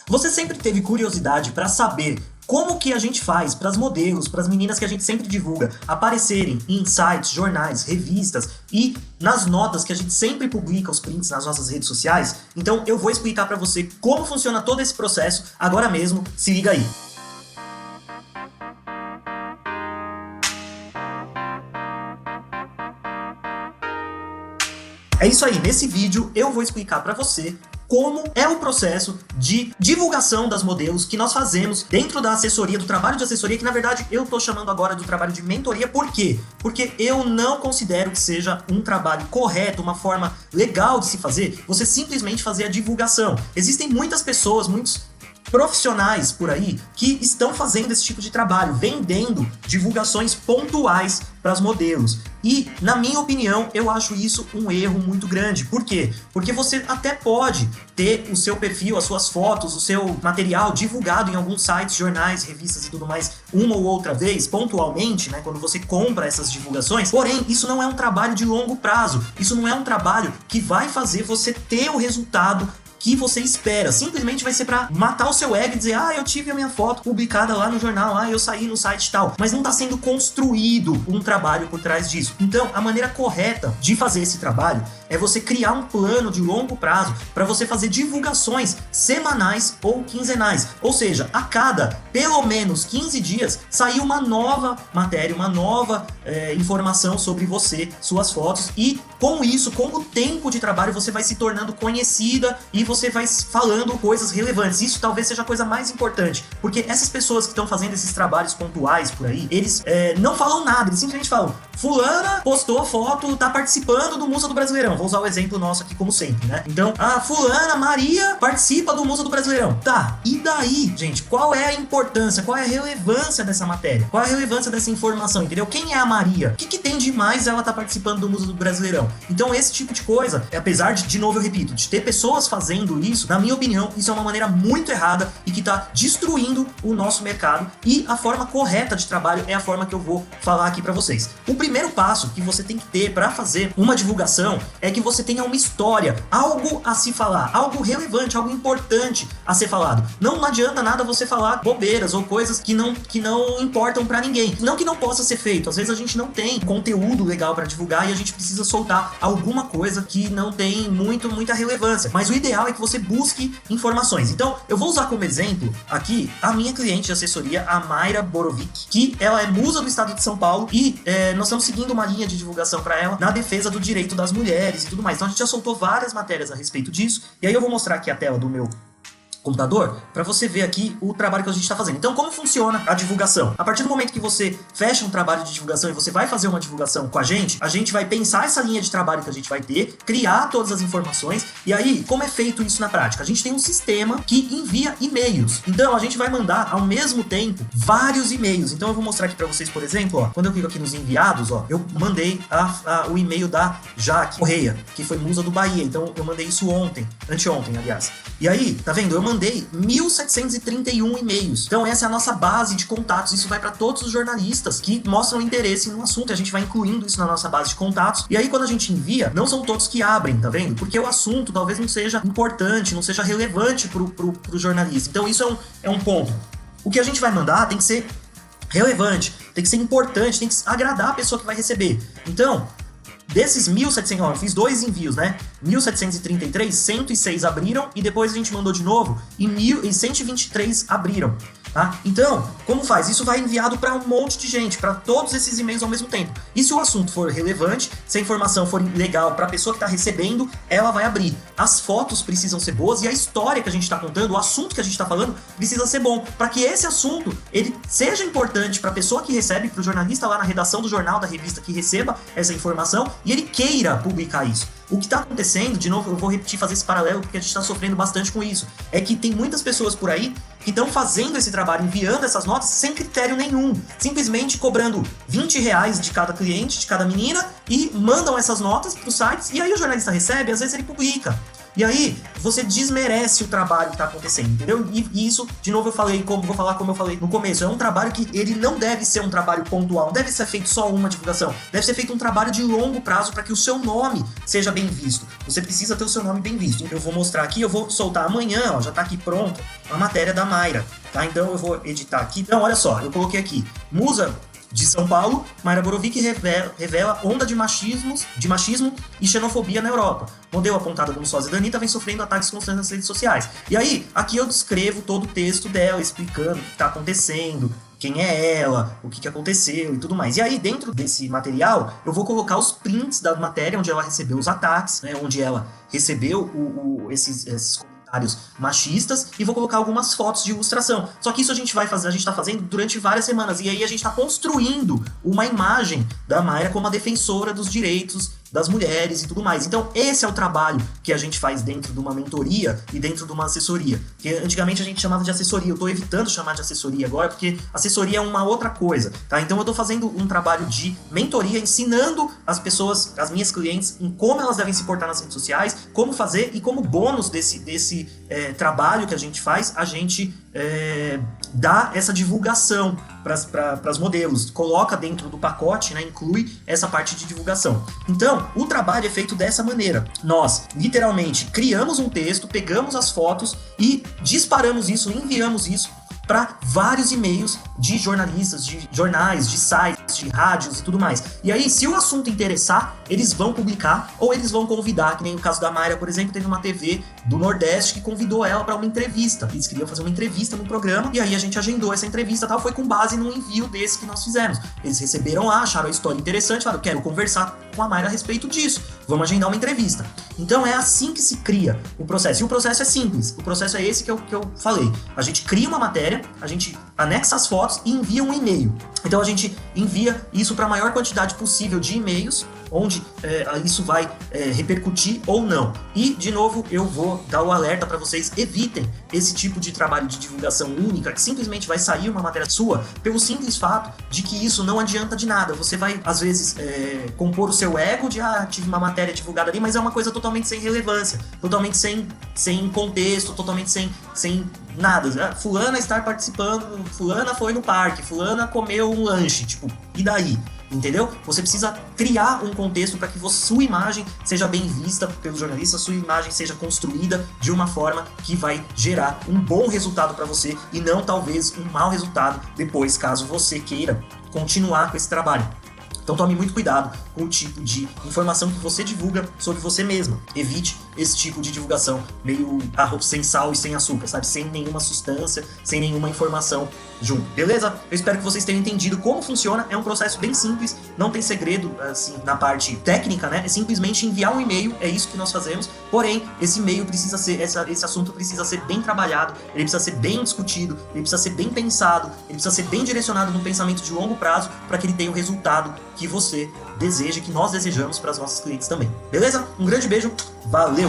Você sempre teve curiosidade para saber como que a gente faz para as modelos, para as meninas que a gente sempre divulga, aparecerem em sites, jornais, revistas e nas notas que a gente sempre publica os prints nas nossas redes sociais? Então eu vou explicar para você como funciona todo esse processo agora mesmo, se liga aí. É isso aí, nesse vídeo eu vou explicar para você como é o processo de divulgação das modelos que nós fazemos dentro da assessoria, do trabalho de assessoria, que na verdade eu tô chamando agora do trabalho de mentoria. Por quê? Porque eu não considero que seja um trabalho correto, uma forma legal de se fazer, você simplesmente fazer a divulgação. Existem muitas pessoas, muitos profissionais por aí que estão fazendo esse tipo de trabalho, vendendo divulgações pontuais para os modelos. E, na minha opinião, eu acho isso um erro muito grande. Por quê? Porque você até pode ter o seu perfil, as suas fotos, o seu material divulgado em alguns sites, jornais, revistas e tudo mais, uma ou outra vez, pontualmente, né, quando você compra essas divulgações. Porém, isso não é um trabalho de longo prazo. Isso não é um trabalho que vai fazer você ter o resultado que você espera. Simplesmente vai ser pra matar o seu ego e dizer: ah, eu tive a minha foto publicada lá no jornal, ah, eu saí no site e tal. Mas não tá sendo construído um trabalho por trás disso. Então, a maneira correta de fazer esse trabalho é você criar um plano de longo prazo para você fazer divulgações semanais ou quinzenais. Ou seja, a cada pelo menos 15 dias sair uma nova matéria, uma nova informação sobre você, suas fotos, e com isso, com o tempo de trabalho, você vai se tornando conhecida e você vai falando coisas relevantes. Isso talvez seja a coisa mais importante, porque essas pessoas que estão fazendo esses trabalhos pontuais por aí, eles não falam nada, eles simplesmente falam: fulana postou foto, tá participando do Musa do Brasileirão. Vou usar o exemplo nosso aqui como sempre, né? Então, a fulana Maria participa do Musa do Brasileirão. Tá, e daí, gente, qual é a importância, qual é a relevância dessa matéria? Qual é a relevância dessa informação, entendeu? Quem é a Maria? O que tem de mais ela tá participando do Musa do Brasileirão? Então, esse tipo de coisa, apesar de novo eu repito, de ter pessoas fazendo isso, na minha opinião, isso é uma maneira muito errada e que tá destruindo o nosso mercado, e a forma correta de trabalho é a forma que eu vou falar aqui pra vocês. O primeiro passo que você tem que ter para fazer uma divulgação é que você tenha uma história, algo a se falar, algo relevante, algo importante a ser falado. Não adianta nada você falar bobeiras ou coisas que não importam para ninguém. Não que não possa ser feito, às vezes a gente não tem conteúdo legal para divulgar e a gente precisa soltar alguma coisa que não tem muita relevância. Mas o ideal é que você busque informações. Então, eu vou usar como exemplo aqui a minha cliente de assessoria, a Mayra Borovic, que ela é musa do estado de São Paulo e nós estamos seguindo uma linha de divulgação para ela na defesa do direito das mulheres e tudo mais. Então a gente já soltou várias matérias a respeito disso, e aí eu vou mostrar aqui a tela do meu computador para você ver aqui o trabalho que a gente está fazendo. Então, como funciona a divulgação? A partir do momento que você fecha um trabalho de divulgação e você vai fazer uma divulgação com a gente vai pensar essa linha de trabalho que a gente vai ter, criar todas as informações, e aí, como é feito isso na prática? A gente tem um sistema que envia e-mails. Então, a gente vai mandar ao mesmo tempo vários e-mails. Então, eu vou mostrar aqui para vocês, por exemplo, ó, quando eu clico aqui nos enviados, ó, eu mandei o e-mail da Jaque Correia, que foi musa do Bahia. Então, eu mandei isso anteontem, aliás. E aí, tá vendo? Eu mandei 1.731 e-mails. Então essa é a nossa base de contatos. Isso vai para todos os jornalistas que mostram interesse no assunto. A gente vai incluindo isso na nossa base de contatos. E aí quando a gente envia, não são todos que abrem, tá vendo? Porque o assunto talvez não seja importante, não seja relevante pro jornalista. Então isso é um ponto. O que a gente vai mandar tem que ser relevante, tem que ser importante, tem que agradar a pessoa que vai receber. Então, desses 1.700, ó, eu fiz 2 envios, né? 1.733, 106 abriram e depois a gente mandou de novo e 123 abriram. Tá? Então, como faz? Isso vai enviado para um monte de gente, para todos esses e-mails ao mesmo tempo. E se o assunto for relevante, se a informação for legal para a pessoa que está recebendo, ela vai abrir. As fotos precisam ser boas e a história que a gente está contando, o assunto que a gente está falando, precisa ser bom, para que esse assunto ele seja importante para a pessoa que recebe, para o jornalista lá na redação do jornal, da revista que receba essa informação e ele queira publicar isso. O que está acontecendo, de novo, eu vou repetir, fazer esse paralelo, porque a gente está sofrendo bastante com isso, é que tem muitas pessoas por aí que estão fazendo esse trabalho, enviando essas notas sem critério nenhum, simplesmente cobrando R$20 de cada cliente, de cada menina, e mandam essas notas para os sites, e aí o jornalista recebe, às vezes ele publica. E aí, você desmerece o trabalho que está acontecendo, entendeu? E isso, de novo, vou falar como eu falei no começo, é um trabalho que ele não deve ser um trabalho pontual, não deve ser feito só uma divulgação, deve ser feito um trabalho de longo prazo para que o seu nome seja bem visto. Você precisa ter o seu nome bem visto. Eu vou mostrar aqui, eu vou soltar amanhã, ó, já tá aqui pronto, a matéria da Mayra, tá? Então eu vou editar aqui. Então, olha só, eu coloquei aqui, Musa de São Paulo, Mayra Borovic revela onda de machismo e xenofobia na Europa. Modelo apontada como sósia da Anitta vem sofrendo ataques constantes nas redes sociais. E aí, aqui eu descrevo todo o texto dela, explicando o que está acontecendo, quem é ela, o que aconteceu e tudo mais. E aí, dentro desse material, eu vou colocar os prints da matéria onde ela recebeu os ataques, né, onde ela recebeu esses comentários machistas, e vou colocar algumas fotos de ilustração. Só que isso a gente tá fazendo durante várias semanas, e aí a gente tá construindo uma imagem da Mayra como a defensora dos direitos das mulheres e tudo mais. Então, esse é o trabalho que a gente faz dentro de uma mentoria e dentro de uma assessoria. Que antigamente a gente chamava de assessoria, eu tô evitando chamar de assessoria agora, porque assessoria é uma outra coisa, tá? Então eu tô fazendo um trabalho de mentoria, ensinando as pessoas, as minhas clientes, em como elas devem se portar nas redes sociais, como fazer, e como bônus desse trabalho que a gente faz, a gente dá essa divulgação para os modelos, coloca dentro do pacote, né, inclui essa parte de divulgação. Então, o trabalho é feito dessa maneira. Nós, literalmente, criamos um texto, pegamos as fotos e disparamos isso, enviamos isso para vários e-mails de jornalistas, de jornais, de sites, de rádios e tudo mais. E aí, se o assunto interessar, eles vão publicar ou eles vão convidar, que nem no caso da Mayra, por exemplo, teve uma TV do Nordeste que convidou ela para uma entrevista. Eles queriam fazer uma entrevista no programa e aí a gente agendou essa entrevista, tal, foi com base num envio desse que nós fizemos. Eles receberam lá, acharam a história interessante, falaram, quero conversar com a Mayra a respeito disso, vamos agendar uma entrevista. Então é assim que se cria o processo. E o processo é simples, o processo é esse que eu falei. A gente cria uma matéria, a gente anexa as fotos e envia um e-mail. Então a gente envia isso para a maior quantidade possível de e-mails, onde isso vai repercutir ou não. E, de novo, eu vou dar o alerta para vocês, evitem esse tipo de trabalho de divulgação única, que simplesmente vai sair uma matéria sua, pelo simples fato de que isso não adianta de nada. Você vai, às vezes, compor o seu ego de, tive uma matéria divulgada ali, mas é uma coisa totalmente sem relevância, totalmente sem contexto, totalmente sem nada. Fulana está participando, fulana foi no parque, fulana comeu um lanche, tipo, e daí? Entendeu? Você precisa criar um contexto para que sua imagem seja bem vista pelos jornalistas, sua imagem seja construída de uma forma que vai gerar um bom resultado para você e não talvez um mau resultado depois, caso você queira continuar com esse trabalho. Então tome muito cuidado com o tipo de informação que você divulga sobre você mesma. Evite esse tipo de divulgação meio sem sal e sem açúcar, sabe? Sem nenhuma substância, sem nenhuma informação junto, beleza? Eu espero que vocês tenham entendido como funciona. É um processo bem simples, não tem segredo assim na parte técnica, né? É simplesmente enviar um e-mail, é isso que nós fazemos. Porém, esse e-mail precisa ser, esse assunto precisa ser bem trabalhado, ele precisa ser bem discutido, ele precisa ser bem pensado, ele precisa ser bem direcionado num pensamento de longo prazo para que ele tenha o resultado que você deseja, que nós desejamos para as nossas clientes também. Beleza? Um grande beijo, valeu!